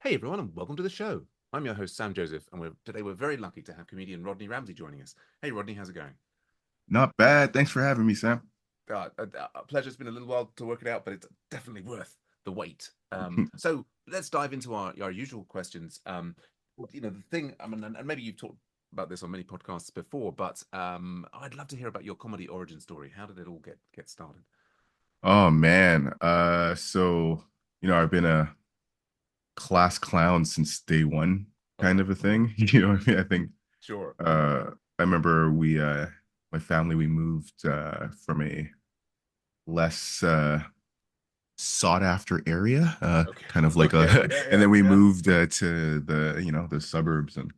Hey everyone, and welcome to the show. I'm your host Sam Joseph, and today we're very lucky to have comedian Rodney Ramsey joining us. Hey Rodney, how's it going? Not bad. Thanks for having me, Sam. A pleasure. It's been a little while to work it out, but it's definitely worth the wait. So let's dive into our usual questions. The thing, I mean, and maybe you've talked about this on many podcasts before, but I'd love to hear about your comedy origin story. How did it all get started? Oh man. I've been a class clown since day one, kind Okay. of a thing. You know what I mean? I think Sure. I remember my family, we moved from a less sought after area, Okay. kind of like Okay. a, Yeah. and Yeah. then we Yeah. moved to the suburbs. And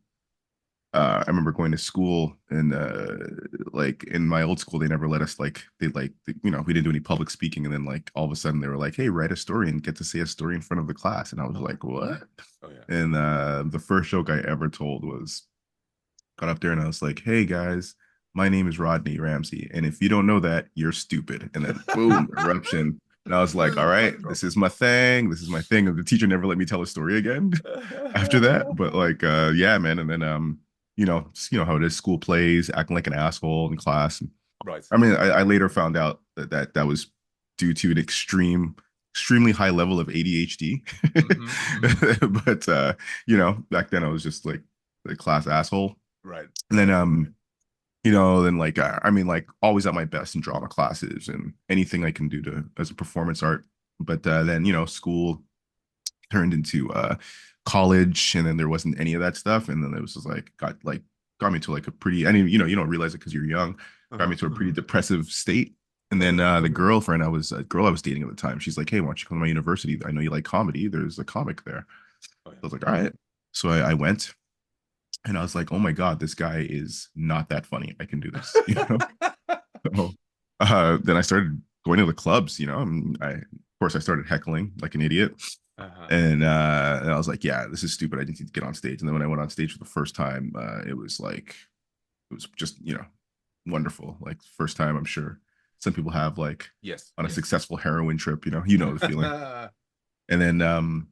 I remember going to school, and like in my old school, they never let us, we didn't do any public speaking. And then like all of a sudden they were like, hey, write a story and get to say a story in front of the class. And I was Oh. like, what? Oh yeah. And the first joke I ever told was, got up there and I was like, hey guys, my name is Rodney Ramsey. And if you don't know that, you're stupid. And then boom, eruption. And I was like, all Boom, right, mic drop. this is my thing. This is my thing. And the teacher never let me tell a story again after that. But like, yeah, man. And then how it is, school plays, acting like an asshole in class. Right. I mean, I later found out that was due to an extremely high level of ADHD. Hmm. But back then I was just like the class asshole. Right. And then Right. then like I mean, like always at my best in drama classes and anything I can do to as a performance art. But then school turned into college, and then there wasn't any of that stuff. And then it was just like got me to like a pretty, I mean, you don't realize it because you're young, got me Uh-huh. to a pretty depressive state. And Oh then yeah. the girlfriend I was girl I was dating at the time, she's like, hey, why don't you come to my university? I know you like comedy, there's a comic there. Oh yeah. I was like, all right. So I went, and I was like, oh my god, this guy is not that funny, I can do this. So, then I started going to the clubs, of course I started heckling like an idiot. Uh-huh. And I was like, yeah, this is stupid, I need to get on stage. And then when I went on stage for the first time, it was just, wonderful. Like first time, I'm sure some people have like Yes. on a Yes. successful heroin trip, the feeling. And then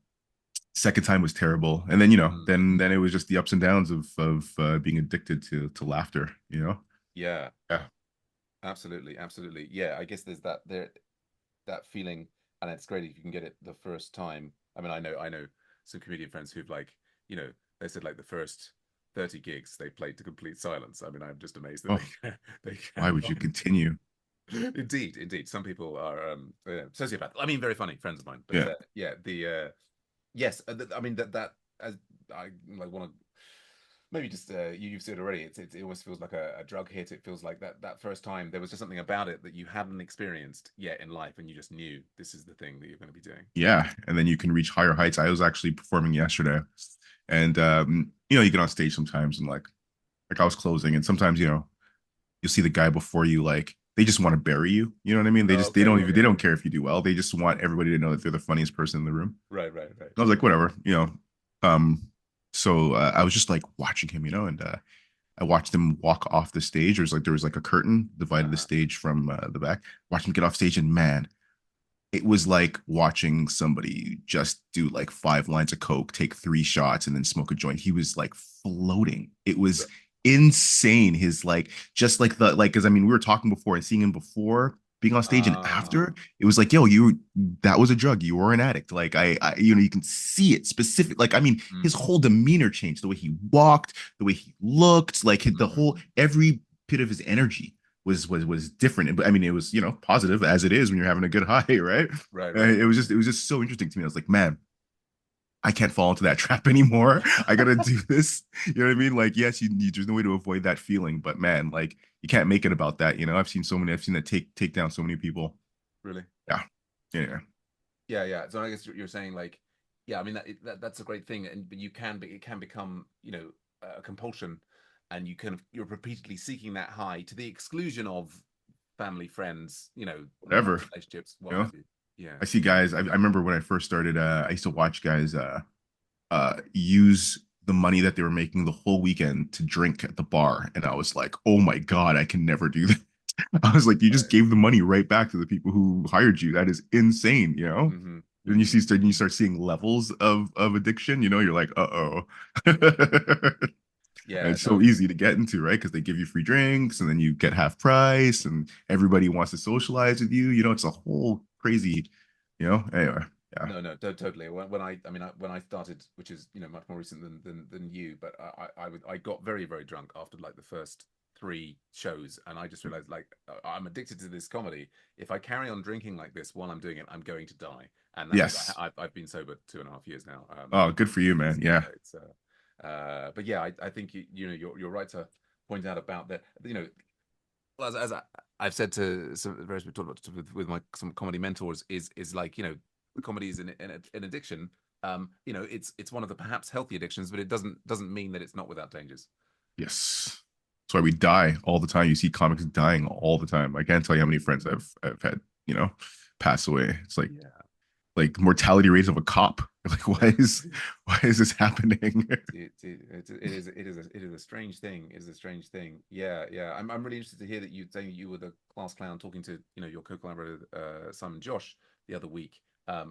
second time was terrible. And then Mm. then it was just the ups and downs of being addicted to laughter. Yeah. Yeah. Absolutely. Absolutely. Yeah. I guess there's that feeling, and it's great if you can get it the first time. I mean, I know some comedian friends who've they said like the first 30 gigs they played to complete silence. I mean, I'm just amazed that Oh, they why can would you continue? Indeed, indeed. Some people are sociopath. I mean, very funny friends of mine. But Yeah. yeah, the yes, I mean that as I like want to maybe just you've said already. It almost feels like a drug hit. It feels like that first time there was just something about it that you hadn't experienced yet in life, and you just knew this is the thing that you're going to be doing. Yeah, and then you can reach higher heights. I was actually performing yesterday, and you get on stage sometimes, and like I was closing, and sometimes you'll see the guy before you, like they just want to bury you. You know what I mean? Oh, They okay, don't yeah, even, they don't care if you do well. They just want everybody to know that they're the funniest person in the room. right, right, right. And I was like, whatever. Um, so I was just like watching him, and I watched him walk off the stage. There was like a curtain divided the Uh-huh. stage from the back. Watched him get off stage, and man, it was like watching somebody just do like 5 lines of coke, take 3 shots, and then smoke a joint. He was like floating. It was insane. His like just like the like because I mean we were talking before and seeing him before being on stage and Ah, after it was like, yo, you that was a drug. You were an addict. Like I you can see it specific. Like I mean, his mm, whole demeanor changed. The way he walked, the way he looked, like the mm, whole every bit of his energy was different. But I mean, it was positive as it is when you're having a good high, right? right, right. It was just so interesting to me. I was like, man, I can't fall into that trap anymore. I gotta do this. You know what I mean? Like, yes, there's no way to avoid that feeling, but man, like you can't make it about that. I've seen that take down so many people. Really. Yeah, yeah, Yeah, yeah. So I guess you're saying like, yeah, I mean that's a great thing, and but it can become a compulsion, and you're repeatedly seeking that high to the exclusion of family, friends, love whatever. relationships, what You know, have you. Yeah. I see guys. I remember when I first started. I used to watch guys use the money that they were making the whole weekend to drink at the bar, and I was like, oh my god, I can never do that. I was like, you just Right. gave the money right back to the people who hired you. That is insane. Hmm. Then you start seeing levels of addiction, you're like, uh-oh. And Yeah, it's so no, easy to get into, right? Because they give you free drinks and then you get half price and everybody wants to socialize with you. It's a whole crazy, anyway. Yeah. no, no, totally. I mean, when I started, which is much more recent than you, but I got very very drunk after like the first three shows, and I just realized like I'm addicted to this comedy. If I carry on drinking like this while I'm doing it, I'm going to die. And that's Yes. I've been sober 2.5 years now. Oh, good for you, It's man. Yeah. but yeah, I think you're right to point out about that. Well, as I've said to some various people with my some comedy mentors is like comedy is an addiction. It's one of the perhaps healthy addictions, but it doesn't mean that it's not without dangers. Yes. That's why we die all the time. You see comics dying all the time. I can't tell you how many friends I've had, pass away. It's Yeah, like mortality rates of a cop. Like, yeah. why is this happening? It is a strange thing. It is a strange thing. Yeah, yeah. I'm really interested to hear that you saying you were the class clown talking to your co-collaborator Simon Josh the other week.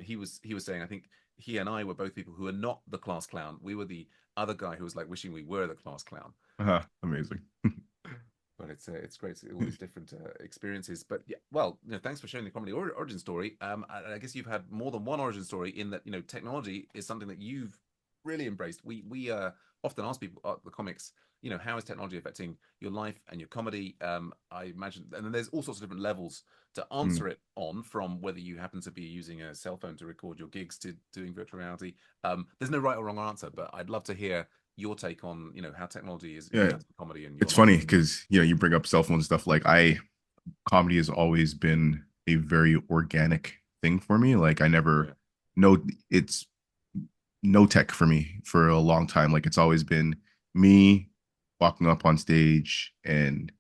He was saying I think he and I were both people who are not the class clown. We were the other guy who was like wishing we were the class clown. Amazing. But it's great all these different experiences. But yeah, well, thanks for sharing the comedy origin story. I guess you've had more than one origin story in that technology is something that you've really embraced. We often ask people the comics, how is technology affecting your life and your comedy? I imagine, and then there's all sorts of different levels to Mm. answer it on, from whether you happen to be using a cell phone to record your gigs to doing virtual reality. There's no right or wrong answer, but I'd love to hear your take on how technology is Yeah, enhancing comedy in your it's life. funny because you bring up cell phone stuff. Like, comedy has always been a very organic thing for me. Like, I Oh never yeah. no it's no tech for me for a long time. Like, it's always been me walking up on stage and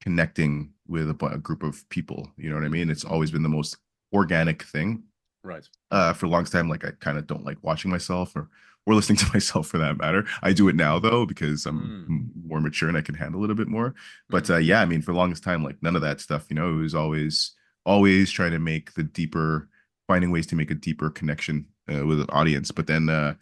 connecting with a group of people. You know what I mean? It's always been the most organic thing. Right. For the longest time, like, I kind of don't like watching myself or listening to myself for that matter. I do it now though because I'm Mm, more mature and I can handle it a bit more. But mm, yeah, I mean, for the longest time, like, none of that stuff. It was always trying to finding ways to make a deeper connection with an audience. But then, I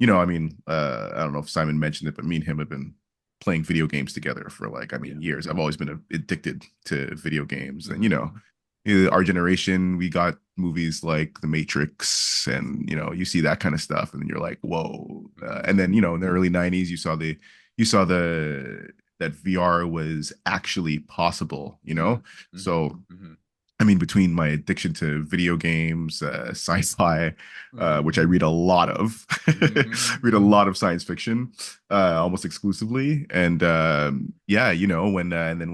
mean, I don't know if Simon mentioned it, but me and him have been playing video games together for, like, I yeah. mean, years. I've always been addicted to video games, and Mm, our generation, we got movies like The Matrix, and you see that kind of stuff, and then you're like, whoa. And then, mm, in the early '90s, you saw the that VR was actually possible. mm, mm, So mm, I mean, between my addiction to video games, sci-fi, mm, which I read a lot of, mm, read a lot of science fiction, almost exclusively, and yeah, and then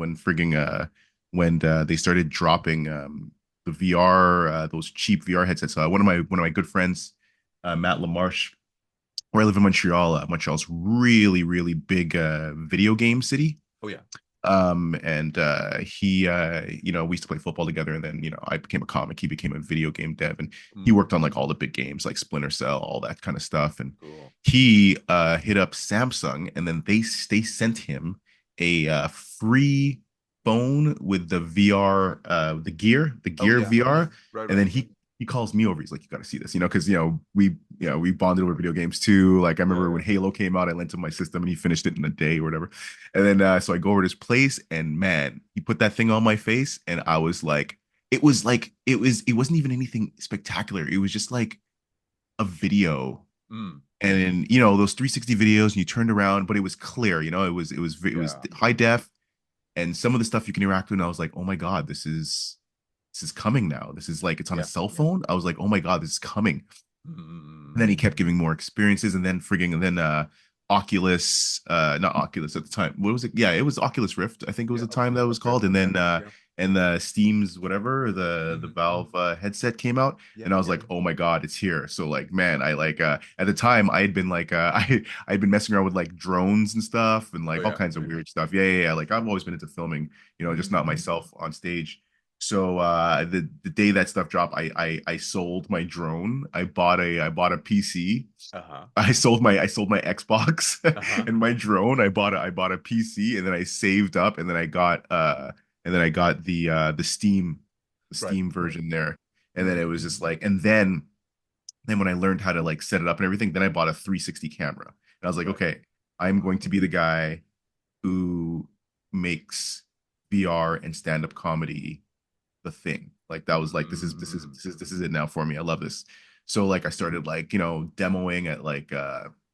when they started dropping the VR, those cheap VR headsets. One of my good friends, Matt Lamarche, where I live in Montreal. Montreal's really really big video game city. oh yeah. And he we used to play football together, and then I became a comic, he became a video game dev, and he Mm, worked on like all the big games like Splinter Cell, all that kind of stuff. And cool. he hit up Samsung, and then they sent him a free phone with the VR, the Oh gear yeah. VR. Right, And then right. he calls me over. He's like, you got to see this, because we bonded over video games too. Like, I Yeah, remember when yeah. Halo came out, I lent him my system and he finished it in a day or whatever. And then so I go over to his place, and man, he put that thing on my face, and I was like, it wasn't even anything spectacular. It was just like a video, Mm, and then those 360 videos, and you turned around, but it was clear. It was yeah, high def, and some of the stuff you can interact with. And I was like, oh my god, this is coming now. This is like, it's on a yeah. cell phone. I was like, oh my god, this is coming. And then Mm, he kept giving more experiences, and then frigging, and then Oculus, not Oculus at the time. What was it? Yeah, it was Oculus Rift, I think it was yeah. the time that was called. Rift. And Yeah, then yeah. and the Steam's whatever, the Mm, Valve headset came out, yeah, and I was yeah. like, oh my god, it's here. So, like, man, I like at the time I had been like I'd been messing around with like drones and stuff, and Oh like all yeah. kinds of weird stuff. Yeah, yeah, yeah. Like, I've always been into filming, just not Mm, myself on stage. So the day that stuff dropped, I sold my drone. I bought a PC. uh-huh. I sold my Xbox Uh-huh. and my drone. I bought a PC, and then I saved up, and then I got the Right. Steam version there. And then Mm, it was just like, and then Then when I learned how to like set it up and everything, then I bought a 360 camera. And I was like, Right. okay, I'm going to be the guy who makes VR and stand-up comedy the thing. Like that was like Mm. this is it now for me. I love this. So like I started like, demoing at like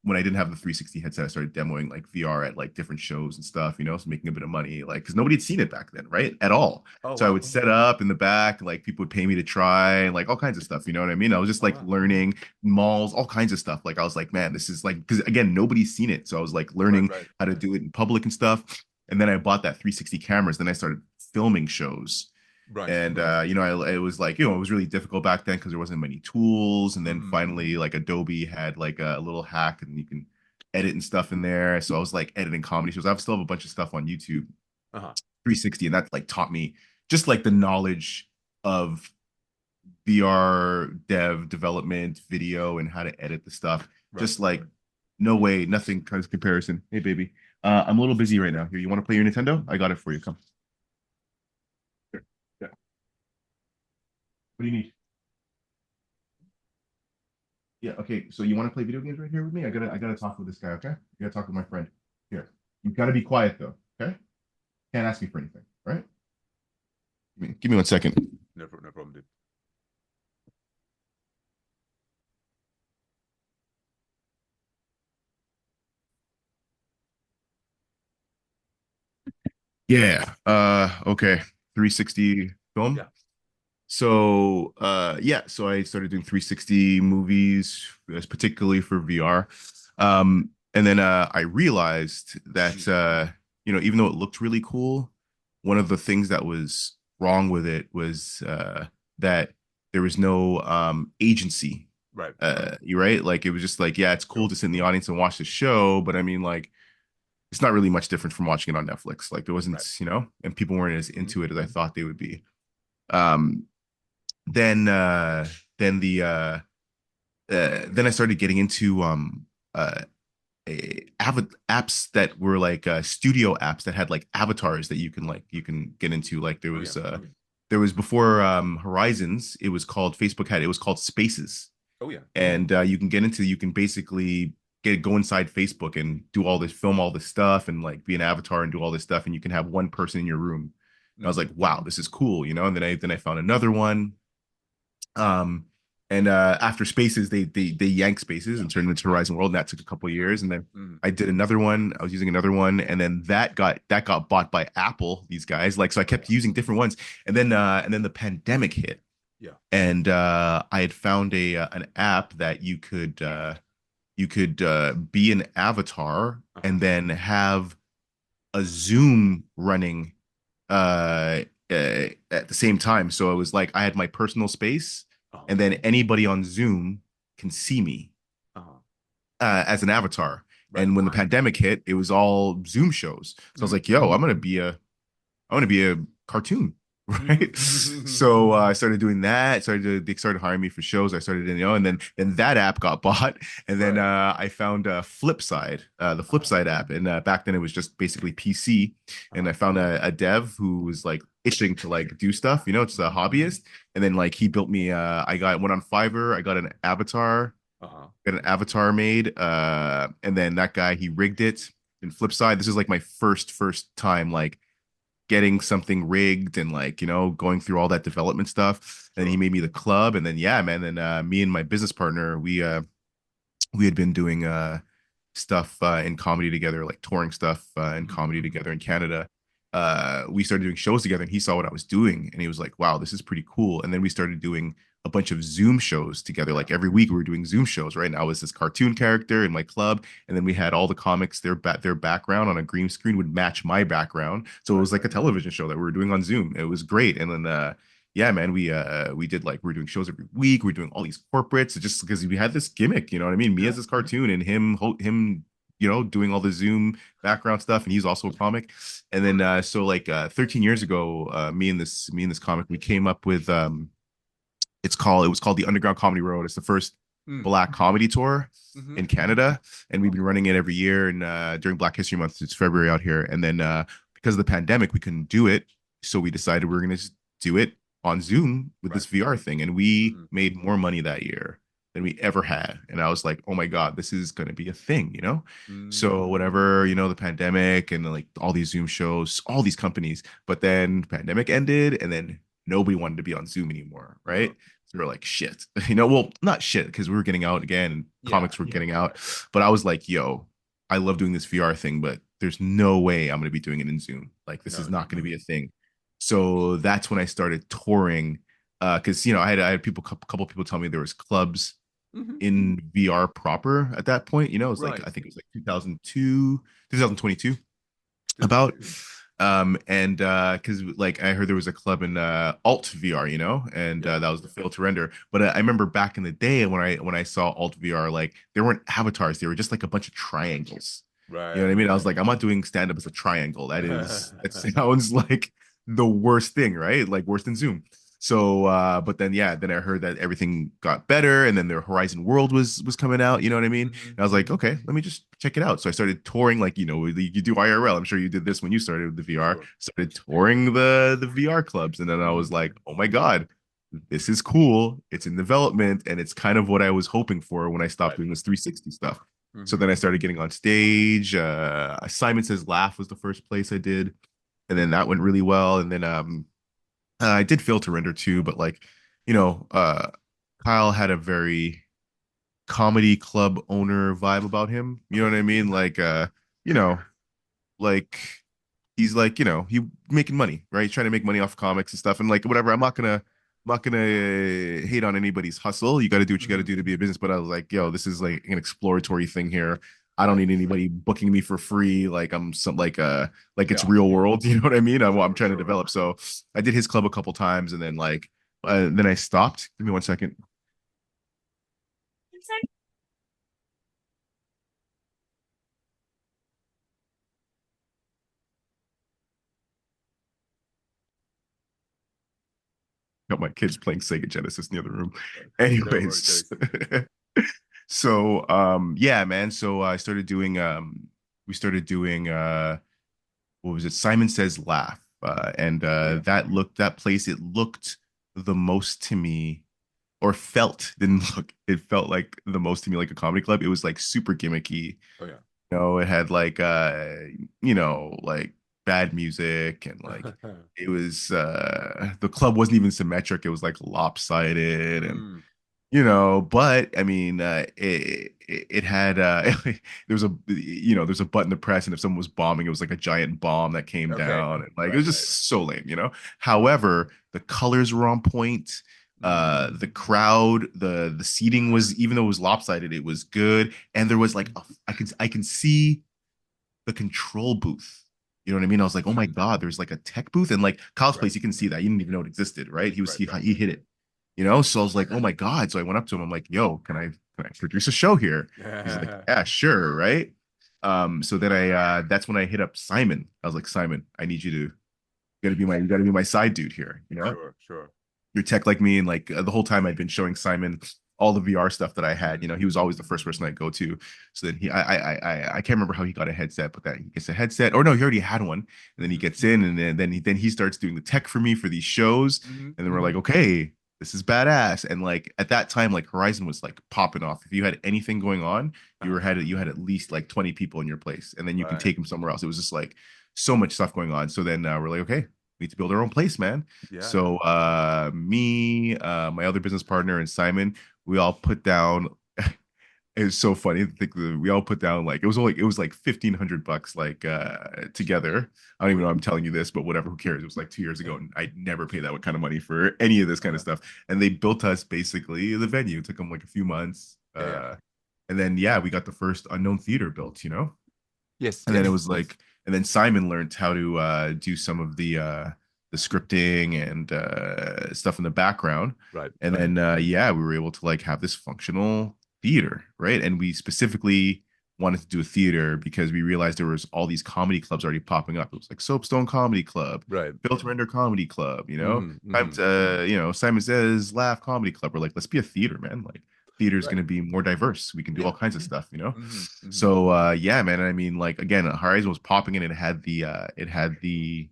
when I didn't have the 360 headset, I started demoing like VR at like different shows and stuff, so making a bit of money, like because nobody had seen it back then, right? At all. Oh So I wow. would set up in the back, like people would pay me to try, and like all kinds of stuff, you know what I mean? I was just Oh like wow. learning malls, all kinds of stuff. Like I was like, man, this is like because again, nobody's seen it. So I was like Right. learning Right. how to do it in public and stuff. And then I bought that 360 cameras. Then I started filming shows Right. and it was like it was really difficult back then because there wasn't many tools, and then finally like Adobe had like a little hack and you can edit and stuff in there, so I was like editing comedy shows. I still have a bunch of stuff on YouTube Uh-huh. 360, and that like taught me just like the knowledge of VR dev development, video, and how to edit the stuff. Right. Just like no way, nothing comes comparison. Hey baby, I'm a little busy right now. Here, you want to play your Nintendo? I got it for you. Come. Here. Yeah. What do you need? Yeah, okay. So you want to play video games right here with me? I gotta talk with this guy, okay? I gotta talk with my friend. Here. You've got to be quiet though, okay? Can't ask me for anything, right? Give me 1 second. No problem, dude. Yeah. Okay. 360 film. Yeah. So I started doing 360 movies, particularly for VR. And then I realized that even though it looked really cool, one of the things that was wrong with it was that there was no agency. Right. You're right. Like it was just like, yeah, it's cool Sure. to sit in the audience and watch the show, but I mean, like, it's not really much different from watching it on Netflix. Like there wasn't, Right. and people weren't as Mhm. into it as I thought they would be. Um, then then the then I started getting into uh apps that were like studio apps that had like avatars that you can get into. Like Oh yeah. there was before Horizons, it was called Spaces. Oh yeah. And you can basically go inside Facebook and do all this, film all this stuff, and like be an avatar and do all this stuff, and you can have one person in your room. And I was Mm. like, wow, this is cool, and then I found another one. Um, and after Spaces, they yanked Spaces and turned it into Horizon World, and that took a couple of years. And then Mm. I did another one. I was using another one, and then that got bought by Apple. These guys, like, so I Oh kept yeah. using different ones, and then the pandemic hit, Yeah. and I had found an app that you could be an avatar Uh-huh. and then have a Zoom running at the same time. So it was like I had my personal space, Uh-huh. and then anybody on Zoom can see me Uh-huh. as an avatar. Right. And when the pandemic hit, it was all Zoom shows. So I was Mm. like, "Yo, I want to be a cartoon." Right. So I started doing that. They started hiring me for shows. I started, and then that app got bought. And then Right. I found the Uh-huh. Flipside app. And back then it was just basically PC. And Uh-huh. I found a dev who was like itching to like do stuff. It's a hobbyist. And then like he built me. Went on Fiverr. I got an avatar. Uh-huh. Got an avatar made. And then that guy, he rigged it. And Flipside, this is like my first time like getting something rigged and like going through all that development stuff. And he Sure. made me the club, and then yeah, man. Then me and my business partner, we had been doing stuff in comedy together, like touring stuff in Mhm. comedy together in Canada. We started doing shows together, and he saw what I was doing, and he was like, "Wow, this is pretty cool." And then we started doing a bunch of Zoom shows together. Yeah. Like every week, we were doing Zoom shows. Right now, I was this cartoon character in my club, and then we had all the comics. Their background on a green screen would match my background, so it Right. was like a television show that we were doing on Zoom. It was great, and then. Yeah, man, we did like we were doing shows every week. We are doing all these corporates just because we had this gimmick, you know what I mean? Me as Yeah. this cartoon and him doing all the Zoom background stuff, and he's also a comic. And then so like 13 years ago, me and this comic, we came up with it was called the Underground Comedy Road. It's the first Mm. black comedy tour Hmm. in Canada, and we've been running it every year. And during Black History Month, it's February out here. And then because of the pandemic, we couldn't do it, so we decided we were going to do it on Zoom with Right. this VR thing, and we Mhm. made more money that year than we ever had. And I was like, oh my God, this is going to be a thing, you know? So Mm. whatever, the pandemic and like all these Zoom shows, all these companies, but then pandemic ended and then nobody wanted to be on Zoom anymore, Uh-huh. right? So we are like, shit, well, not shit, because we were getting out again and Yeah. comics were getting out. But I was like, yo, I love doing this VR thing, but there's no way I'm going to be doing it in Zoom. Like, this is No, not no, going to no. be a thing. So that's when I started touring. Because I had people, couple people tell me there was clubs Hmm. in VR proper at that point. It was like Right. I think it was like 2002, 2022 about. 2022. And because like I heard there was a club in alt VR, and Yeah. that was the fail to render. But I remember back in the day when I saw alt VR, like there weren't avatars, they were just like a bunch of triangles. You know Right. what I mean? I was like, I'm not doing stand up as a triangle. That sounds like the worst thing, right? Like worse than Zoom. So, but then yeah, then I heard that everything got better, and then their Horizon World was coming out. You know what I mean? Hmm. And I was like, okay, let me just check it out. So I started touring, like you do IRL. I'm sure you did this when you started with the VR. Sure. Started touring the VR clubs, and then I was Hmm. like, oh my god, this is cool. It's in development, and it's kind of what I was hoping for when I stopped Right. doing this 360 stuff. So Hmm. then I started getting on stage. Simon Says Laugh was the first place I did, and then that went really well. And then I did Filter Render too, but like, you know, uh, Kyle had a very comedy club owner vibe about him. You know what I mean? Like, you know, like he's like, he making money, right? He's trying to make money off comics and stuff. And like, whatever, I'm not gonna hate on anybody's hustle. You got to do what you got to Hmm. do to be a business. But I was like, yo, this is like an exploratory thing here. I don't Right. need anybody booking me for free. Like I'm some like it's Yeah. real world. You know what I mean? I'm Sure. trying to Sure. develop. So I did his club a couple times, and then like then I stopped. Give me 1 second. Got my kids playing Sega Genesis in the other room. No worries, Anyways, Jason. so yeah, man. So I started doing we started doing what was it? Simon Says Laugh. And Oh yeah. that place, it looked the most to me, or felt, didn't look, it felt like the most to me like a comedy club. It was like super gimmicky. Oh yeah. It had like like bad music, and like it was the club wasn't even symmetric. It was like lopsided, and Mm. but I mean, it had there's a button to press, and if someone was bombing, it was like a giant bomb that came Okay. down, and like it Right. was Right. just so lame. However, the colors were on point. Mm. The crowd, the seating was, even though it was lopsided, it was good, and there was like I can see the control booth. You know what I mean? I was like, oh my Mm. God, there's like a tech booth, and like Kyle's Right. place, you can see that. You didn't even know it existed, right? Right. Right. He hit it. So I was like, oh my God. So I went up to him. I'm like, yo, can I produce a show here? He's like, yeah, sure, right? So then that's when I hit up Simon. I was like, Simon, I need you gotta be my side dude here, Sure. Sure. you're tech like me, and like the whole time I'd been showing Simon all the VR stuff that I had. Mm. He was always the first person I'd go to. So then I can't remember how he got a headset, but that he gets a headset, or no, he already had one, and then he Mm-hmm. gets in, and then he starts doing the tech for me for these shows, Mm-hmm. and then we're like, okay, this is badass. And like at that time, like Horizon was like popping off. If you had anything going on, you had at least like 20 people in your place, and then you can Right. take them somewhere else. It was just like so much stuff going on. So then we're like, okay, we need to build our own place, man. Yeah. Yeah. So me, my other business partner, and Simon, we all put down. It was so funny. I think we all put down like it was like $1,500 like together. I don't Oh even know yeah. I'm telling you this, but whatever, who cares? It was like 2 years ago, and I never paid that kind of money for any of this kind of stuff. And they built us basically the venue. It took them like a few months. Yeah. Yeah. And then yeah, we got the first Unknown Theater built. Yes. And then it Yes. was like, and then Simon learned how to do some of the scripting and stuff in the background. Right. And Right. then yeah, we were able to like have this functional theater, right? And we specifically wanted to do a theater because we realized there was all these comedy clubs already popping up. It was like Soapstone Comedy Club, Right. Built Render Comedy Club, Mm-hmm. time Mm-hmm. to, Simon Says Laugh Comedy Club. We're like, let's be a theater, man. Like theater is Right. going to be more diverse. We can do Yeah. all kinds of stuff. Mm-hmm. Mm-hmm. So yeah, man. I mean, like again, Horizon was popping in. It had the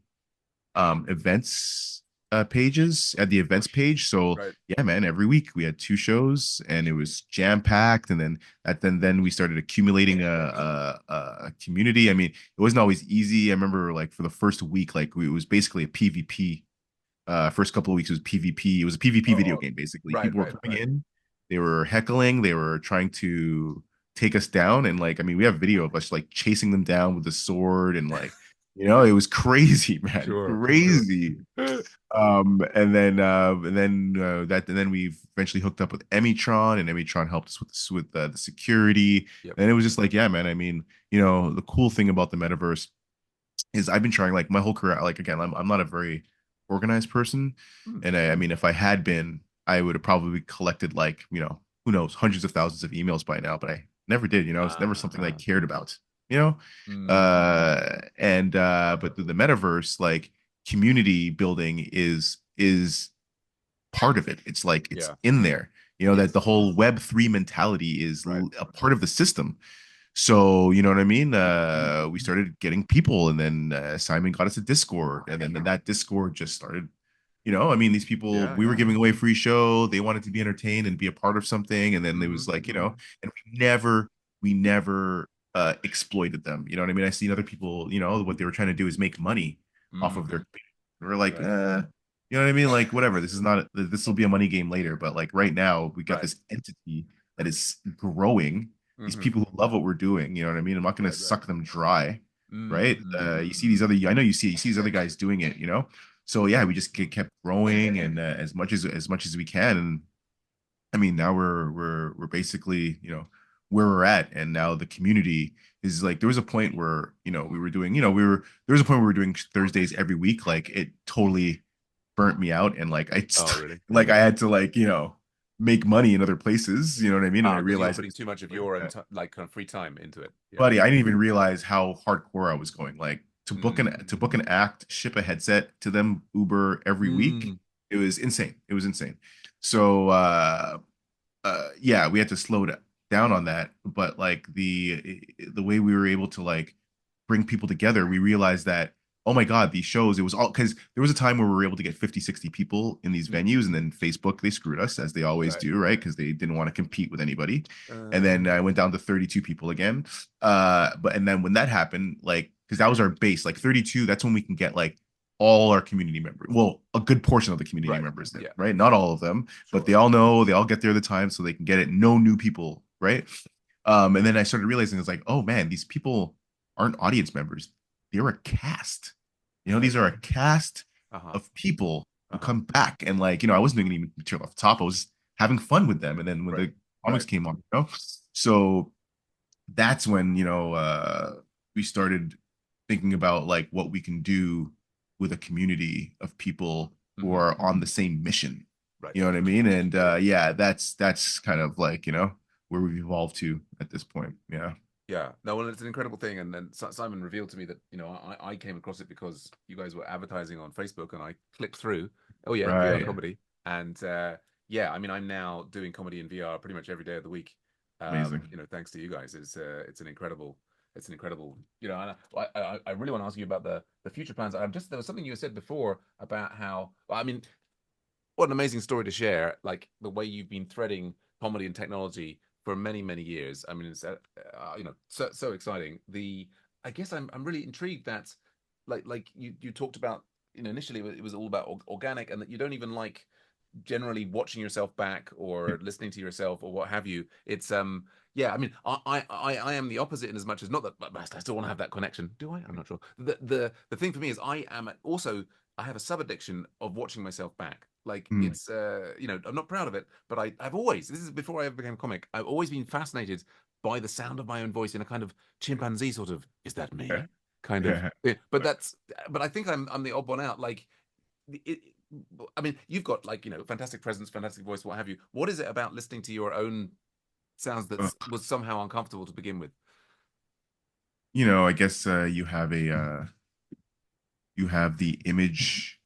events pages at the events page. So Right. yeah, man, every week we had two shows and it was jam packed. And then then we started accumulating a community. I mean, it wasn't always easy. I remember like for the first week, like it was basically a PvP. First couple of weeks was PvP. It was a PvP video Oh, game basically. right, People were right, coming right. in, they were heckling, they were trying to take us down, and like I mean, we have video of us like chasing them down with the sword and like it was crazy, man, Sure, sure. crazy. And then we eventually hooked up with Emitron, and Emitron helped us with the security. Yep. And it was just like, yeah, man. I mean, the cool thing about the metaverse is I've been trying like my whole career. Like again, I'm not a very organized person, Mm, and I mean, if I had been, I would have probably collected like who knows hundreds of thousands of emails by now. But I never did. It's never something that I uh, cared about. You know, and but through the metaverse, like community building is part of it. It's like it's yeah. in there. That Yes. the whole Web3 mentality is Right. a part of the system. So, you know what I mean? We started getting people, and then Simon got us a Discord, and then that Discord just started. I mean, these people, Yeah, we were yeah. giving away free show. They wanted to be entertained and be a part of something, and then it was like, and we never exploited them. You know what I mean? I seen other people, what they were trying to do is make money off of their Mm, community. We're like, right, you know what I mean? Like, whatever. This is not. This will be a money game later, but like right now, we got right. this entity that is growing, these Hmm. people who love what we're doing. You know what I mean? I'm not going to Right, right. suck them dry, right? You see these Mm. other, I know you see these other guys doing it. So yeah, we just kept growing and as much as we can. And I mean, now we're basically where we're at, and now the community is like there was a point where we were doing there was a point where we were doing Thursdays every week. Like it totally burnt me out, and like Oh, really? like I had to like make money in other places. You know what I mean? And I Because you were realized putting too much of your own like kind of free time into it. Yeah. buddy, I didn't even realize how hardcore I was going. Like Mm. to book an act, ship a headset to them, Uber every week. Mm. It was insane. It was insane. So yeah, we had to slow down on that. But like the way we were able to like bring people together, we realized that, oh my God, these shows, it was all because there was a time where we were able to get 50, 60 people in these Mm. venues, and then Facebook, they screwed us as they always Right. do, right? Because they didn't want to compete with anybody. And Uh, then I went down to 32 people again. But and then when that happened, like, because that was our base, like 32, that's when we can get like all our community members. Well, a good portion of the community right. members there, Yeah. right? Not all of them, but Sure. they all know, they all get there at the time so they can get it. No new people, right? And then I started realizing it's like, oh man, these people aren't audience members. They're a cast. Right. These are a cast Uh-huh. of people who Uh-huh. come back. And like, I wasn't doing any material off the top. I was having fun with them. And then when Right. the Right. comics came on, so that's when we started thinking about like what we can do with a community of people who Hmm. are on the same mission. Right. You know what I mean? And yeah, that's kind of like where we've evolved to at this point. Yeah. Yeah, no, well, it's an incredible thing, and then Simon revealed to me that I came across it because you guys were advertising on Facebook, and I clicked through. Oh yeah, VR Right. comedy, and yeah, I mean, I'm now doing comedy in VR pretty much every day of the week. Amazing. Thanks to you guys, it's an incredible, and I really want to ask you about the future plans. I'm just there was something you said before about how, well, I mean, what an amazing story to share, like the way you've been threading comedy and technology for many many years. I mean, it's so exciting. The I guess I'm really intrigued that like you talked about, initially it was all about organic, and that you don't even like generally watching yourself back or listening to yourself or what have you. It's yeah, I mean, I am the opposite, in as much as, not that, but I still want to have that connection. Do I? I'm not sure. The thing for me is I am also, I have a sub addiction of watching myself back. Like Mm. it's I'm not proud of it, but I've always, this is before I ever became a comic, I've always been fascinated by the sound of my own voice in a kind of chimpanzee sort of, is that Yeah. me? Kind of. Yeah. Yeah, but I think I'm the odd one out. Like it, I mean, you've got like, fantastic presence, fantastic voice, what have you. What is it about listening to your own sounds that was somehow uncomfortable to begin with? I guess you have the image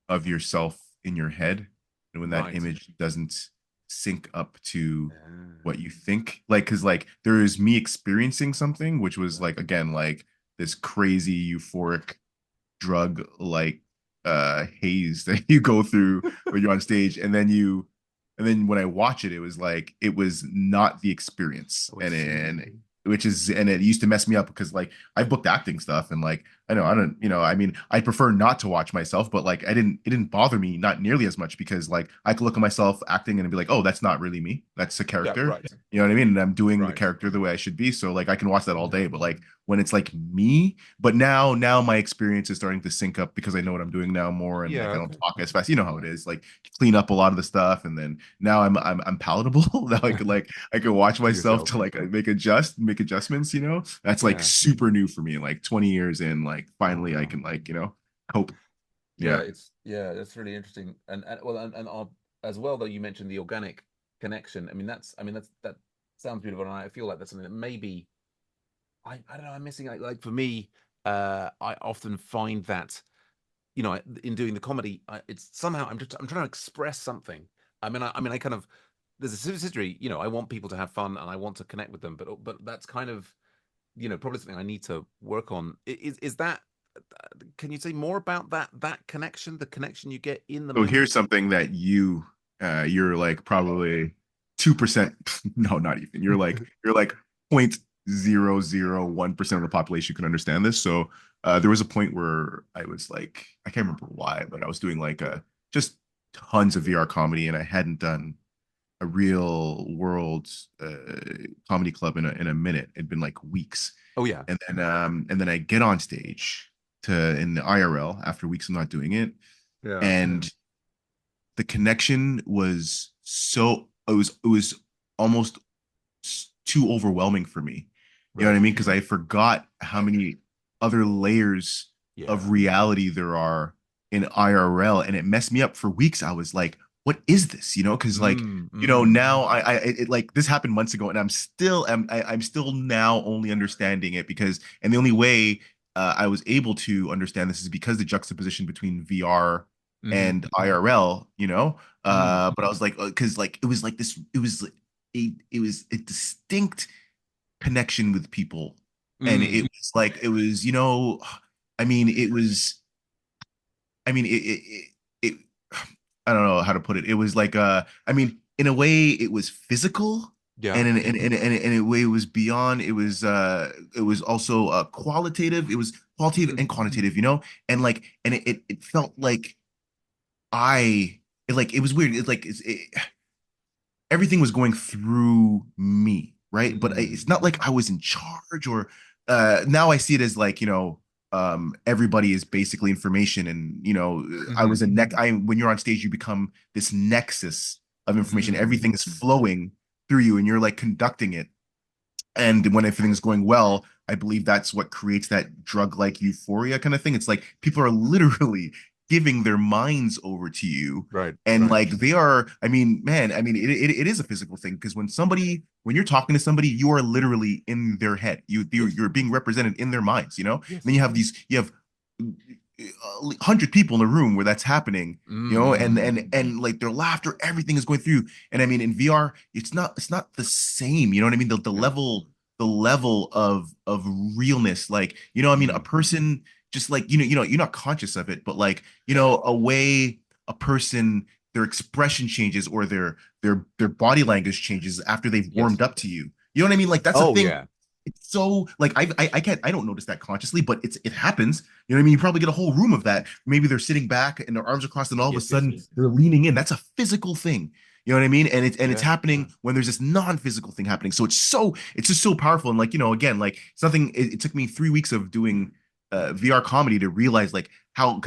of yourself in your head, and when that Right. image doesn't sync up to Ah, what you think, like, because like there is me experiencing something which was right. like, again, like this crazy euphoric drug like haze that you go through when you're on stage, and then when I watch it, it was like it was not the experience, Oh, I and see. which is and it used to mess me up because like I booked acting stuff and like I don't I mean I prefer not to watch myself, but like it didn't bother me not nearly as much because like I could look at myself acting and be like, oh, that's not really me, that's a Yeah, character. right, You know what I mean? And I'm doing the right. character the way I should be. So like I can watch that all day. But like when it's like me, but now my experience is starting to sync up because I know what I'm doing now more and Yeah, like I don't okay. talk as fast. You know how it is. Like clean up a lot of the stuff and then now I'm palatable. Now I could watch To myself yourself. to like make adjustments, you know? That's like Yeah. super new for me. Like 20 years in, like Oh, finally I wow. can like, cope. Yeah, Yeah. that's really interesting. And well, and as well though, you mentioned the organic connection. I mean that sounds beautiful, and I feel like that's something that maybe I don't know, I'm missing. Like for me, I often find that, in doing the comedy, it's somehow I'm trying to express something. I kind of, there's a history. I want people to have fun and I want to connect with them, but that's kind of, probably something I need to work on. Is that? Can you say more about that connection, the connection you get in the So moment? here's something that you're like probably 2%. No, not even. You're like 0.001% of the population can understand this. So there was a point where I was like, I can't remember why, but I was doing like just tons of VR comedy and I hadn't done a real world comedy club in a minute. It'd been like weeks. Oh yeah, And then I get on stage to in the IRL after weeks of not doing it. yeah, And the connection was so it was almost too overwhelming for me. You know what right, I mean? Because I forgot how many other layers of yeah, reality there are in IRL, and it messed me up for weeks. I was like, "What is this?" Because like now like this happened months ago, and I'm still now only understanding it because, and the only way I was able to understand this is because the juxtaposition between VR mm-hmm, and IRL. mm, But I was like, because like it was like this, it was a distinct connection with people, and it mm, was like it was, I mean, it was, I mean, it I don't know how to put it. It was like, I mean, in a way, it was physical. yeah, And in a way, it was beyond. It was also qualitative. It was qualitative mm, and quantitative, and like, and it felt like it was weird. Everything was going through me, right? But it's mm, not like I was in charge or now I see it as like, everybody is basically information and I mm-hmm, was a neck I when you're on stage you become this nexus of information. mm, Everything is flowing through you and you're like conducting it. And when everything's going well, I believe that's what creates that drug-like euphoria kind of thing. It's like people are literally giving their minds over to you. right, And right, like they are, I mean, man, I mean, it is a physical thing because when you're talking to somebody, you are literally in their head. yes, You're being represented in their minds, And then yes, you have 100 people in a room where that's happening, mm, and like their laughter, everything is going through. And I mean, in VR, it's not the same. You know what I mean? no, The level of realness, like I mean, a mm, person just like you're not conscious of it, but like a way a person their expression changes or their body language changes after they've yes, warmed up to you. You know what I mean? Like that's a oh thing. yeah, It's so like I can't I don't notice that consciously, but it happens. You know what I mean? You probably get a whole room of that. Maybe they're sitting back and their arms are crossed, and all of a yes, yes, sudden yes, they're leaning in. That's a physical thing. You know what I mean? And it's yeah, happening when there's this non-physical thing happening. So it's just so powerful. And like, again, like something it took me 3 weeks of doing VR comedy to realize like how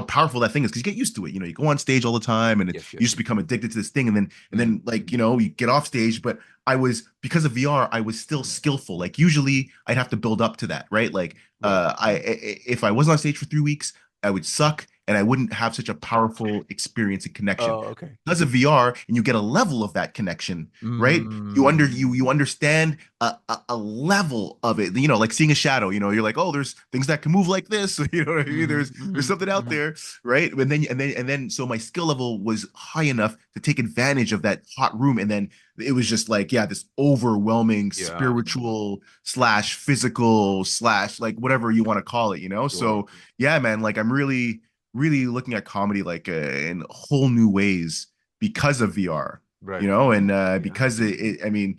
powerful that thing is because you get used to it. You go on stage all the time and yes, you yes, just become addicted to this thing. And mm, then like, you get off stage, but I was because of VR, I was still skillful. Like usually I'd have to build up to that, right? Like right, if I wasn't on stage for 3 weeks, I would suck and I wouldn't have such a powerful experience and connection. oh okay, Because of VR, and you get a level of that connection, right? mm, You understand a level of it. Like seeing a shadow. You're like, oh, there's things that can move like this. You know what I mean? mm-hmm, There's mm-hmm, something out there, right? And then so my skill level was high enough to take advantage of that hot room, and then it was just like, yeah, this overwhelming yeah, spiritual slash physical slash like whatever you want to call it. sure, So yeah, man, like I'm really. really looking at comedy like in whole new ways because of VR, Right. and Yeah. because I mean,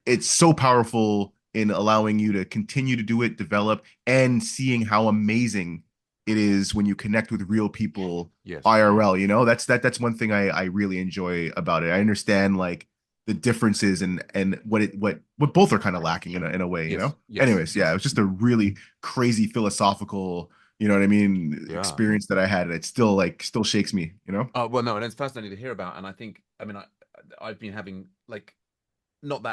it's so powerful in allowing you to continue to do it, develop, and seeing how amazing it is when you connect with real people Yes. IRL. That's one thing I really enjoy about it. I understand like the differences and what both are kind of lacking in a way, Yes. Yes. Anyways, yeah, it was just a really crazy philosophical, what I mean, Yeah. experience that I had. And it still shakes me. Oh well, no, and it's fascinating to hear about. And I mean, I've been having like not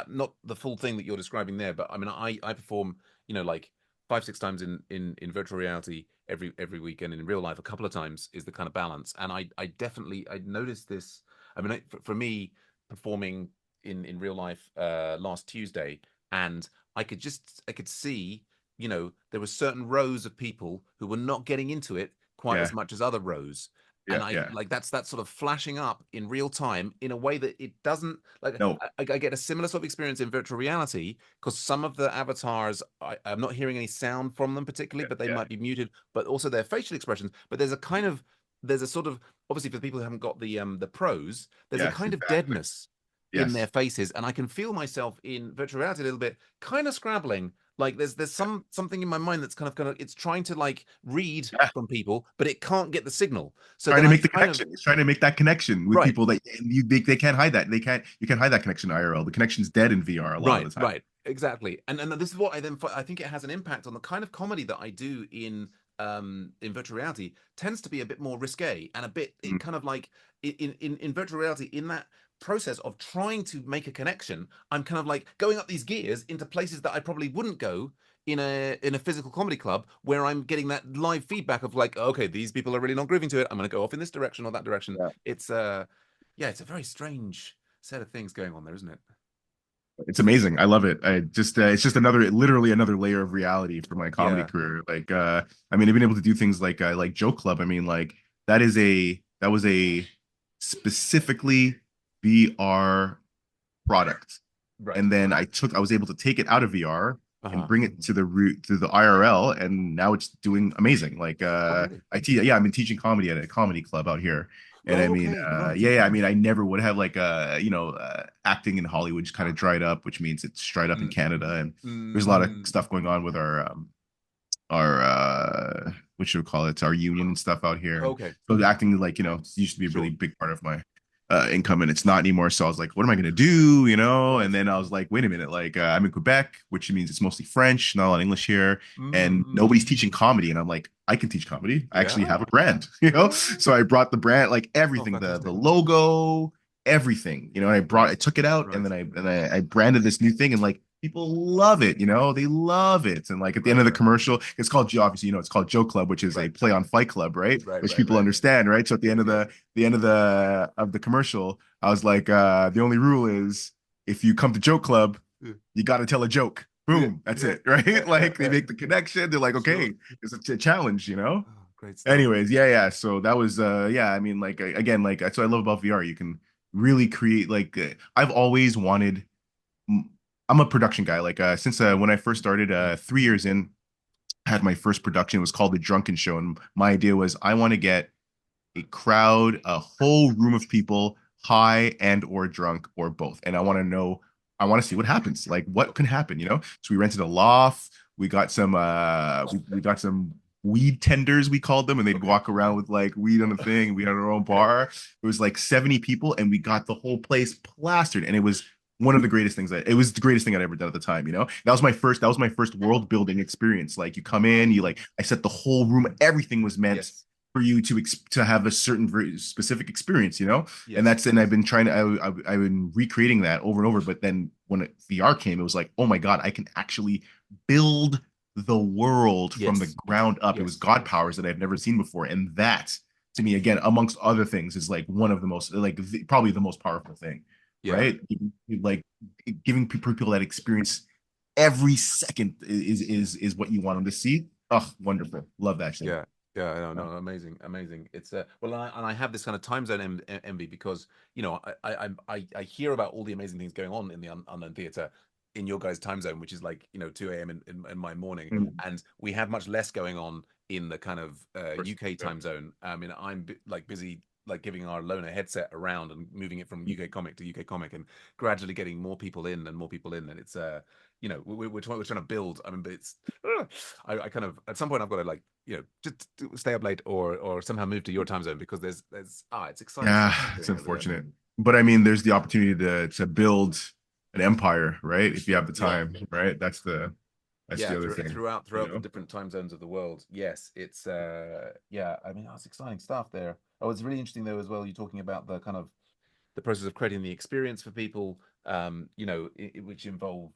the full thing that you're describing there, but I mean, I perform, like 5 6 times in virtual reality every week, and in real life a couple of times is the kind of balance. And I definitely I noticed this. I mean, for me, performing in real life last Tuesday, and I could see, there were certain rows of people who were not getting into it quite Yeah, as much as other rows. yeah, And I yeah. like that's sort of flashing up in real time in a way that it doesn't, like, No, I get a similar sort of experience in virtual reality because some of the avatars, I'm not hearing any sound from them particularly, yeah, but they yeah. might be muted, but also their facial expressions. But there's a sort of, obviously for the people who haven't got the pros, there's a Yes, kind of exactly. deadness in their Yes. faces, and I can feel myself in virtual reality a little bit, kind of scrabbling. Like there's something in my mind that's kind of it's trying to like read Yeah. from people, but it can't get the signal. So Trying then to I make the kind of connection. It's trying to make that connection with right. people that they can't hide that. You can't hide that connection in IRL. The connection's dead in VR a lot of Right, the time. right, exactly. And this is what I think it has an impact on the kind of comedy that I do in virtual reality tends to be a bit more risque and a bit Mm. it kind of like in virtual reality in that process of trying to make a connection, I'm kind of like going up these gears into places that I probably wouldn't go in a physical comedy club where I'm getting that live feedback of like, okay, these people are really not grooving to it. I'm going to go off in this direction or that direction. Yeah. It's yeah, it's a very strange set of things going on there, isn't it? It's amazing. I love it. It's just literally another layer of reality for my comedy Yeah. career. Like, I mean, I've been able to do things like Joke Club. I mean, like that was a specifically VR product. Right. And then I was able to take it out of VR and Uh-huh. bring it to the IRL, and now it's doing amazing. Like Oh, really? yeah, I've been teaching comedy at a comedy club out here. And I Oh, mean, okay, right. yeah, I mean, I never would have like acting in Hollywood just kind of dried up, which means it's dried up in Mm, Canada, and there's a lot of mm, stuff going on with our what should we call it, our union and stuff out here. And okay, so acting like, used to be a really sure. big part of my income, and it's not anymore. So I was like, what am I gonna do? And Right. then I was like, wait a minute, like I'm in Quebec, which means it's mostly French, not a lot of English here, and Mm, nobody's teaching comedy. And I'm like, I can teach comedy. I actually have yeah. a brand, Yeah. So I brought the brand, like Oh, everything, the fantastic. logo, everything, and I took it out, and Right. then I branded this new thing, and like people love it, they love it. And like at the end Right, of the right, commercial, it's called, obviously, it's called Joe Club, which is a right, play on Fight Club, right? right, Which right, people right. understand, right? So at the end Yes, of yes. the commercial, I was like, the only rule is if you come to Joke Club, Yeah, you got to tell a joke. yeah, Boom, that's it, right? Like they yeah. make the connection. They're like, Sure. okay, it's a challenge. Oh, great stuff. Anyways, yeah, yeah. So that was yeah, I mean, like again, like that's what I love about VR. You can really create like I've always wanted I'm a production guy. Like since when I first started 3 years in, I had my first production. It was called The Drunken Show, and my idea was I want to get a crowd, a whole room of people, high and or drunk or both, and I want to see what happens. Like what can happen. So we rented a loft. We got some weed tenders, we called them, and they'd Okay. walk around with like weed on the thing. We had our own Okay. bar. It was like 70 people, and we got the whole place plastered, and it was one of the greatest things it was the greatest thing I'd ever done at the time. That was my first world building experience. Like you come in, I set the whole room, everything was meant Yes. for you to have a certain very specific experience. And Yes. I've been I've been recreating that over and over. But then when VR came, it was like, oh my God, I can actually build the world from the Yes. ground up. It was Yes. God powers that I've never seen before. And that, to me, again, amongst other things, is like one of the most, like probably the most powerful thing, Yeah. right? Like giving people that experience every second is what you want them to see. Oh, wonderful. Love that shit. Yeah, yeah, no, no, amazing, amazing. It's well, and I have this kind of time zone envy because I hear about all the amazing things going on in the unknown theater in your guys' time zone, which is like 2 a.m. in my morning, Mm. and we have much less going on in the kind of course. UK Yeah. time zone. I mean, I'm like busy like giving our loaner headset around and moving it from UK comic to UK comic and gradually getting more people in and more people in. And it's we're trying to build. I mean, but it's I kind of at some point I've got to like just stay up late or somehow move to your time zone because there's it's exciting Yeah, stuff that you're it's doing over there. unfortunate. But I mean, there's the opportunity to build an empire, right? If you have the Yeah. time, right? That's Yeah, the other thing, you throughout the know? different time zones of the world. Yes, it's yeah, I mean, it's exciting stuff there. Oh, it's really interesting though as well. You're talking about the kind of the process of creating the experience for people, which involve,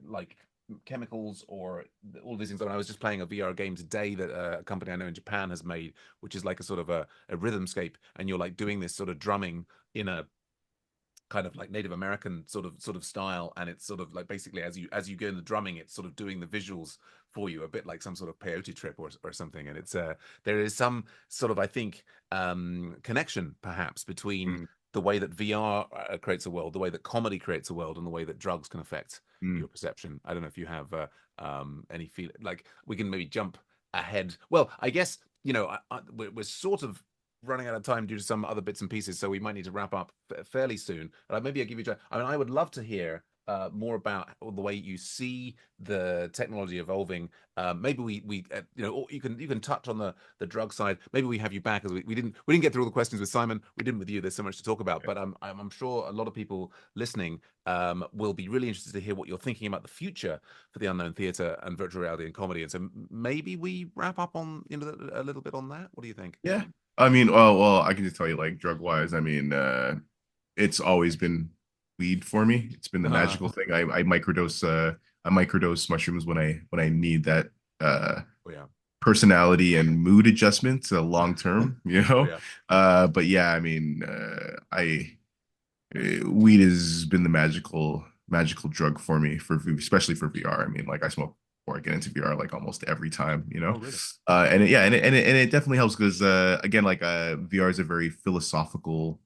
like chemicals or all these things. I mean, I was just playing a VR game today that a company I know in Japan has made, which is like a sort of a rhythmscape, and you're like doing this sort of drumming in a kind of like Native American sort of style, and it's sort of like basically as you go in the drumming, it's sort of doing the visuals for you, a bit like some sort of peyote trip or something. And it's there is some sort of I think connection perhaps between Mm, the way that VR creates a world, the way that comedy creates a world, and the way that drugs can affect mm. your perception. I don't know if you have any feel like we can maybe jump ahead. Well, I guess we're sort of running out of time due to some other bits and pieces, so we might need to wrap up fairly soon. Maybe I'll give you a try. I mean, I would love to hear more about the way you see the technology evolving. Maybe or you can touch on the drug side. Maybe we have you back as we didn't get through all the questions with Simon. We didn't with you. There's so much to talk about, but I'm sure a lot of people listening will be really interested to hear what you're thinking about the future for the unknown theater and virtual reality and comedy. And so maybe we wrap up on a little bit on that. What do you think? Yeah. I mean, well, I can just tell you, like, drug wise, I mean, it's always been weed for me. It's been the magical thing. I microdose mushrooms when I need that Oh yeah. personality and mood adjustment long term, you Oh know. yeah. But yeah, I mean, I weed has been the magical drug for me especially for VR. I mean, like I smoke before I get into VR like almost every time, you know. Oh really? And it definitely helps because again, like VR is a very philosophical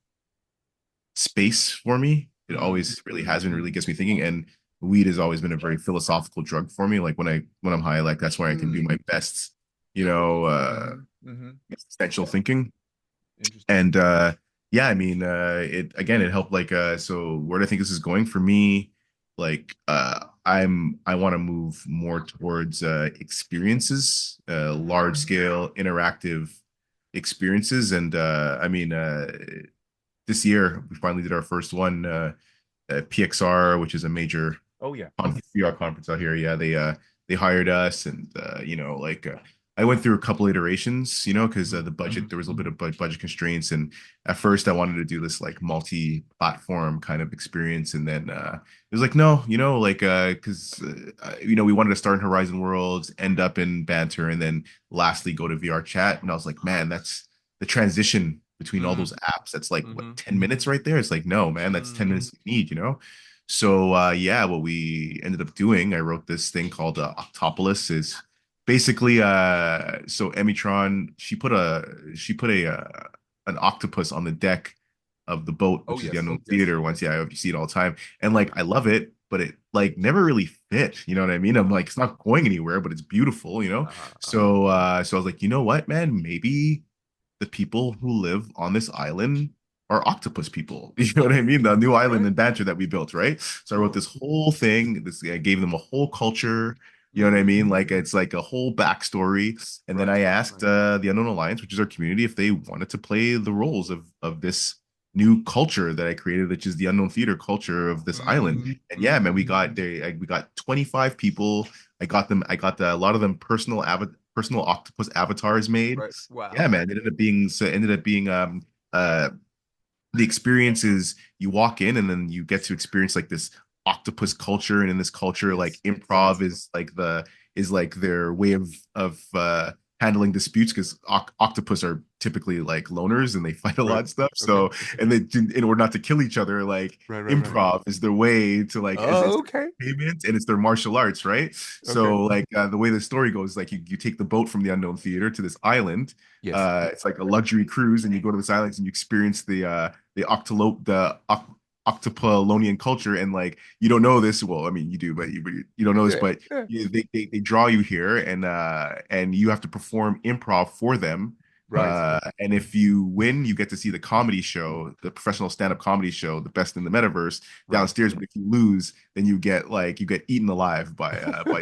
space for me. It Mm, always really has been, really gets me thinking. And weed has always been a very philosophical drug for me. Like when I'm high, like that's where I can do mm, my best, you know, mm-hmm. existential thinking. Interesting. And yeah, I mean, it helped like so where do I think this is going for me? Like I want to move more towards experiences, large scale interactive experiences. And I mean this year we finally did our first one, PXR, which is a major Oh yeah. VR conference out here. Yeah, they hired us, and like I went through a couple iterations, because Mm, there was a little bit of budget constraints, and at first I wanted to do this like multi-platform kind of experience, and then it was like no, like because we wanted to start in Horizon Worlds, end up in Banter, and then lastly go to VR Chat, and I was like, man, that's the transition between all mm, those apps. That's like what mm-hmm. 10 minutes right there. It's like no, man, that's 10 Mm, minutes you need. So yeah, what we ended up doing, I wrote this thing called Octopolis. Is basically so Emitron, she put a an octopus on the deck of the boat, oh which is the yes. Unknown Theater. Once, yeah, you see it all the time, and like I love it, but it like never really fit. You know what I mean? I'm like, it's not going anywhere, but it's beautiful. Uh-huh, uh-huh. So I was like, you know what, man, maybe the people who live on this island are octopus people. You know what I mean? The new island Right. in Banter that we built, right? So I wrote Cool. this whole thing. I gave them a whole culture. You know what I Mm, mean? Like it's like a whole backstory. And then right. I asked Right. the Unknown Alliance, which is our community, if they wanted to play the roles of this new culture that I created, which is the unknown theater culture of this island. Mm, And yeah, man, mm, we got 25 people. I got a lot of them personal octopus avatars made. right. Yeah, Wow. man, it ended up being uh the experience is you walk in and then you get to experience like this octopus culture, and in this culture like Yes. improv is like their way of handling disputes, because octopus are typically like loners and they fight a lot Right. of stuff. Okay. So and they, in order not to kill each other, like Right. Right. Right. improv is their way to like, as it's Oh, okay. payment, and it's their martial arts, right? Okay. So like the way the story goes, like you take the boat from the unknown theater to this island. Yes. It's like a luxury cruise, and you go to this island and you experience the octolope the Octopolonian culture, and like you don't know this. Well, I mean, you do, but you don't know this, Yeah, but yeah. they draw you here, and you have to perform improv for them. Right, And if you win, you get to see the comedy show, the professional stand-up comedy show, the best in the metaverse right. downstairs. But if you lose, then you get eaten alive by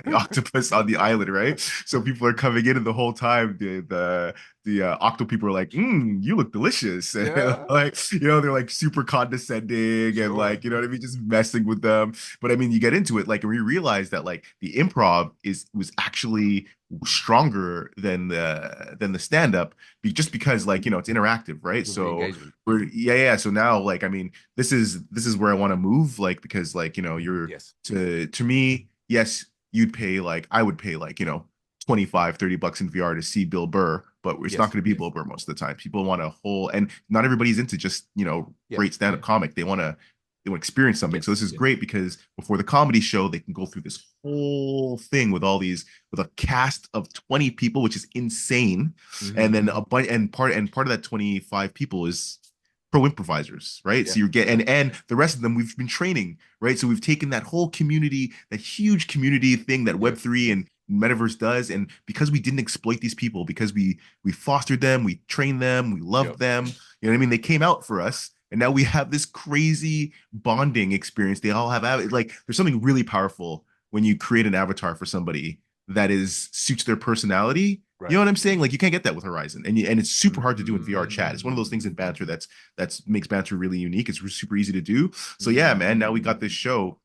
the octopus on the island, right? So people are coming in, and the whole time the octo people are like, you look delicious. And Yeah, like, they're like super condescending and sure. like, you know what I mean? Just messing with them. But I mean, you get into it, like, and we realize that like the improv was actually stronger than the stand-up just because like, it's interactive, right? Because of the So engagement. yeah. So now like, I mean, this is where I want to move, like, because like, you're Yes, to me, yes, you'd pay like I would pay like, 25-30 bucks in VR to see Bill Burr, but it's not yes, going to be Bill Burr most of the time. People want a whole, and not everybody's into just, yeah, great stand-up comic. They want to experience something. So yes, this is yes. great because before the comedy show, they can go through this whole thing with a cast of 20 people, which is insane. Hmm. And then a bunch and part of that 25 people is pro improvisers, right? Yeah, So you're getting and the rest of them we've been training, right? So we've taken that whole community, that huge community thing that yeah, Web3 and Metaverse does, and because we didn't exploit these people, because we fostered them, we trained them, we yeah. loved them, you know what I mean? They came out for us, and now we have this crazy bonding experience. They all have like there's something really powerful when you create an avatar for somebody that is suits their personality. You know Right. what I'm saying? Like you can't get that with Horizon, and it's super hard to do in VR chat. It's one of those things in Mm. banter that's makes banter really unique. It's super easy to do. So yeah, Mm. man. Now we got this show,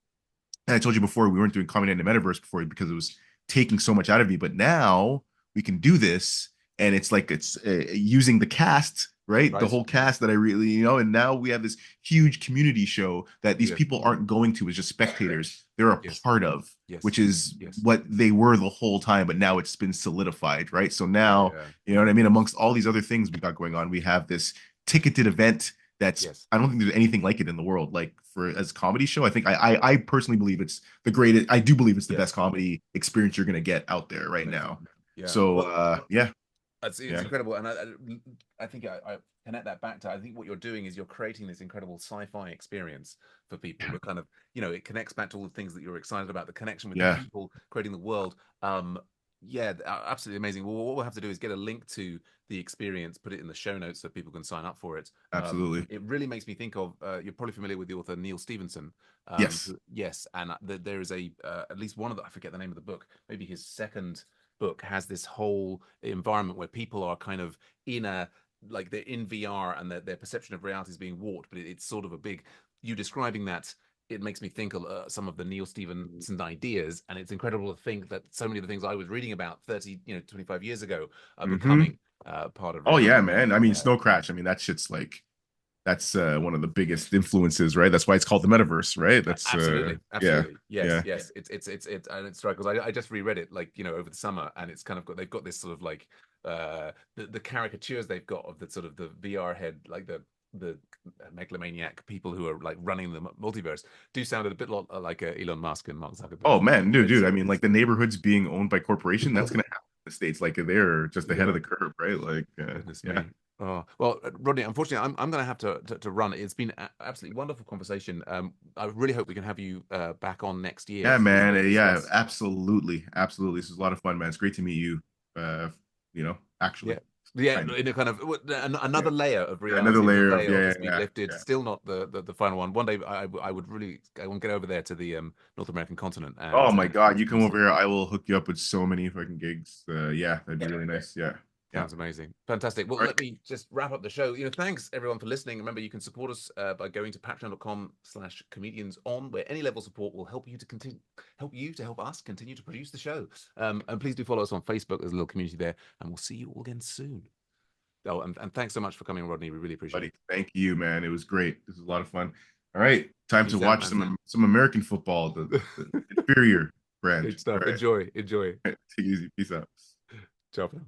and I told you before we weren't doing Comedy in the Metaverse before because it was taking so much out of me. But now we can do this, and it's like it's using the cast, right? The Right. whole cast that I really, and now we have this huge community show that these Yes, people aren't going to as just spectators; they're a yes, part of, yes, which is yes. what they were the whole time. But now it's been solidified, right? So now, Yeah. you know what I mean? Amongst all these other things we got going on, we have this ticketed event that's Yes. I don't think there's anything like it in the world. Like for as a comedy show, I think I personally believe it's the greatest. I do believe it's the Yes. best comedy experience you're gonna get out there right Amazing. now. Yeah. So Well, yeah, it's yeah, incredible, and I think I connect that back to I think what you're doing is you're creating this incredible sci-fi experience for people. yeah, We're kind of it connects back to all the things that you're excited about, the connection with the yeah, people, creating the world. Yeah, absolutely amazing. Well, what we'll have to do is get a link to the experience, put it in the show notes so people can sign up for it. absolutely. It really makes me think of you're probably familiar with the author Neil Stevenson. Yes. Yes, and there is a at least one of the I forget the name of the book, maybe his second book has this whole environment where people are kind of in a like they're in VR and their perception of reality is being warped, but it's sort of a big you describing that it makes me think of some of the Neil Stephenson ideas, and it's incredible to think that so many of the things I was reading about 30, 25 years ago are Hmm. becoming part of Oh reality. yeah, man. I mean, Yeah, Snow Crash. I mean, that shit's like that's one of the biggest influences, right? That's why it's called the metaverse, right? That's absolutely, yeah, absolutely, yes, yeah. yes. It's and it's right because I just reread it like over the summer, and it's kind of got they've got this sort of like the caricatures they've got of the sort of the VR head like the megalomaniac people who are like running the multiverse do sound a bit like Elon Musk and Mark Zuckerberg. Oh man, dude, It's dude. I mean, like the neighborhoods being owned by corporation, that's gonna happen in the States. Like they're just ahead of yeah. the curve, right? Like Goodness yeah. me. Oh, well, Rodney, unfortunately, I'm going to have to run. It's been absolutely wonderful conversation. I really hope we can have you back on next year Yeah, to man. Yeah, discuss. absolutely. Absolutely. This is a lot of fun, man. It's great to meet you. Yeah, Actually. yeah, Kind of. in a kind of Yeah. another layer of Yeah, another reality, of the layer of veil yeah, that's been yeah, lifted. yeah. Still not the final one. One day, I would really I want to get over there to the North American continent Oh and my God, you come experience over it. here, I will hook you up with so many fucking gigs. Yeah, that'd be really nice. Yeah. Yeah. Sounds amazing. Fantastic. Well, All right. let me just wrap up the show. Thanks everyone for listening. Remember, you can support us by going to patreon.com/comedians on, where any level of support will help you to continue, help us continue to produce the show. And please do follow us on Facebook. There's a little community there, and we'll see you all again soon. Oh, and thanks so much for coming, Rodney. We really appreciate Buddy. it. Thank you, man. It was great. This was a lot of fun. All right. Time to Peace out, watch man. some American football, the inferior brand. Good stuff. All right. Enjoy. Enjoy. Take it easy. Peace out. Ciao for now.